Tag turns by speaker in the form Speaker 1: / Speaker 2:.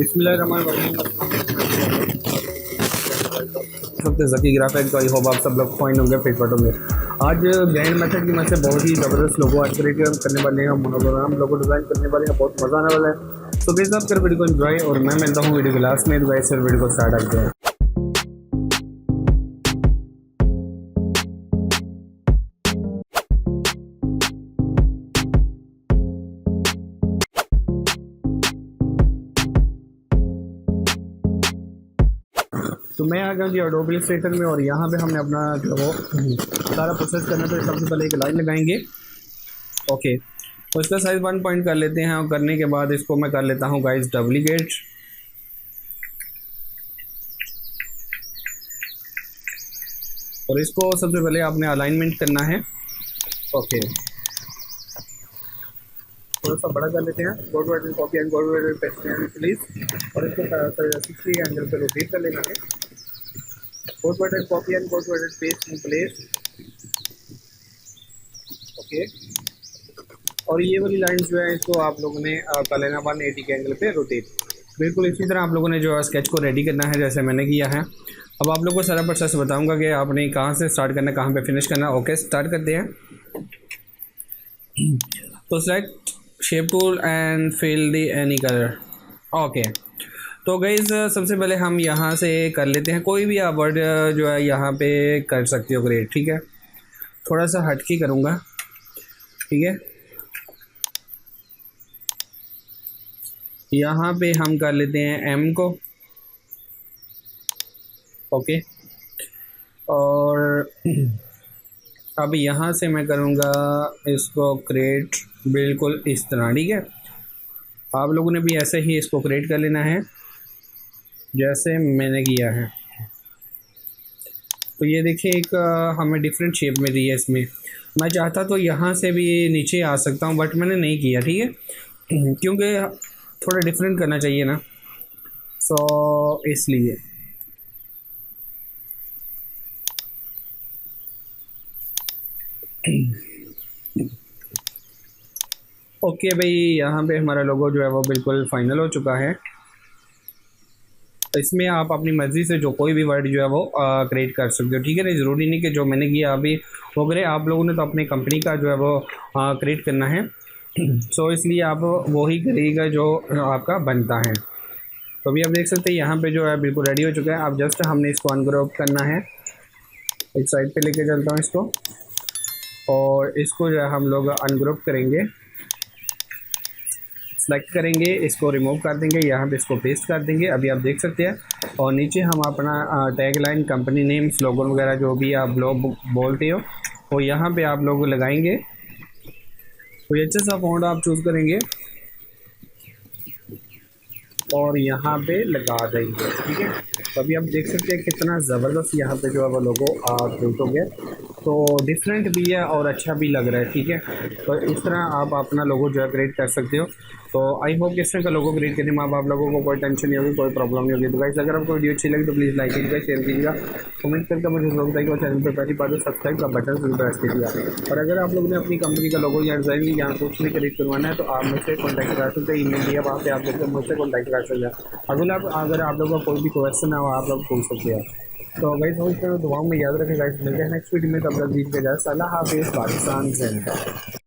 Speaker 1: बिस्मिल्लाहिर्रहमानिर्रहीम। सबसे Zaki graphic, I hope आप सब लोग फाइन होंगे, फिट होंगे। आज ग्रैंड मेथड की मदद से बहुत ही ज़बरदस्त लोगो आज करने वाले हैं, मोनोग्राम लोगो डिज़ाइन करने वाले हैं, बहुत मज़ा आने वाला है। तो प्लीज़ आप कर वीडियो को एंजॉय, और मैं मिलता हूँ वीडियो के लास्ट में। तो गाइस वीडियो को स्टार्ट करते हैं। तो मैं आ गया जी एडोबी इलस्ट्रेटर में, और यहाँ पे हमने अपना जो वो सारा प्रोसेस करना है। तो सबसे पहले एक लाइन लगाएंगे, ओके। तो इसका साइज़ 1 पॉइंट कर लेते हैं, और करने के बाद इसको मैं कर लेता हूँ गाइस डुप्लीकेट। और इसको सबसे पहले आपने अलाइनमेंट करना है, ओके। थोड़ा सा बड़ा कर लेते हैं, go to edit copy and go to edit paste please. और इसको 60 एंगल पे रोटेट कर लेना है। Go to edit copy and go to edit paste in place, okay. और ये वाली लाइन जो है इसको आप लोगों ने कर लेना 180 के एंगल पे रोटेट। बिल्कुल इसी तरह आप लोगों ने जो है स्केच को रेडी करना है, जैसे मैंने किया है। अब आप लोगों को सारा प्रोसेस बताऊंगा कि आपने कहाँ से स्टार्ट करना है, कहाँ पे फिनिश करना है। ओके, स्टार्ट करते हैं। तो select shape tool and fill the any colour, okay. तो गाइस सबसे पहले हम यहाँ से कर लेते हैं, कोई भी आप वर्ड जो है यहाँ पे कर सकते हो, ग्रेट, ठीक है। थोड़ा सा हट के करूँगा, ठीक है। यहाँ पे हम कर लेते हैं एम को, ओके। और अब यहाँ से मैं करूँगा इसको क्रिएट, बिल्कुल इस तरह, ठीक है। आप लोगों ने भी ऐसे ही इसको क्रिएट कर लेना है जैसे मैंने किया है। तो ये देखिए एक हमें डिफरेंट शेप में दी है। इसमें मैं चाहता तो यहाँ से भी नीचे आ सकता हूँ, बट मैंने नहीं किया, ठीक है, क्योंकि थोड़ा डिफरेंट करना चाहिए ना, सो इसलिए। ओके भाई, यहाँ पे हमारा लोगो जो है वो बिल्कुल फाइनल हो चुका है। तो इसमें आप अपनी मर्ज़ी से जो कोई भी वर्ड जो है वो क्रिएट कर सकते हो, ठीक है ना। ज़रूरी नहीं कि जो मैंने किया अभी हो गए, आप लोगों ने तो अपनी कंपनी का जो है वो क्रिएट करना है। सो इसलिए आप वही करिएगा जो आपका बनता है। तो अभी आप देख सकते हैं यहाँ पे जो है बिल्कुल रेडी हो चुका है। अब जस्ट हमने इसको अनग्रुप करना है, एक साइड पे लेके चलता हूँ इसको, और इसको जो है हम लोग अनग्रुप करेंगे, सेलेक्ट करेंगे, इसको रिमूव कर देंगे, यहाँ पे इसको पेस्ट कर देंगे। अभी आप देख सकते हैं। और नीचे हम अपना tag line, company name, slogan वगैरह जो भी आप लोग बोलते हो वो यहाँ पे आप लोग लगाएंगे। कोई अच्छा सा फॉन्ट आप चूज़ करेंगे और यहाँ पे लगा देंगे, ठीक है। तो अभी आप देख सकते हैं कितना ज़बरदस्त यहाँ पे जो है वो लोगो क्रिएट हो गया। तो डिफरेंट भी है और अच्छा भी लग रहा है, ठीक है। तो इस तरह आप अपना लोगो जो है क्रिएट कर सकते हो। तो आई होप किस तरह का लोगो क्रिएट करने में आप लोगों को कोई टेंशन नहीं होगी, कोई प्रॉब्लम नहीं होगी। तो गाइस अगर आपको वीडियो अच्छी लगी तो प्लीज़ लाइक कीजिएगा, शेयर कीजिएगा, कमेंट करके मुझे जरूर बताइएगा। चैनल पर पहली बार सब्सक्राइब का बटन जरूर प्रेस कीजिएगा। और अगर आप लोगों ने अपनी कंपनी का लोगो या डिज़ाइन या कुछ भी क्रिएट करवाना है तो आप मुझसे कॉन्टैक्ट कर सकते हैं। ईमेल दिया वहाँ पे आप लोग मुझसे कॉन्टैक्ट कर सकते हैं। अगर आप लोगों का कोई भी क्वेश्चन है वो आप लोग पूछ सकते हैं। तो गाइस दुआओं में याद रखें गाइस, मिलते हैं नेक्स्ट वीडियो में। तब तक दीजिए इजाज़त। अल्लाह हाफिज़। पाकिस्तान जिंदाबाद।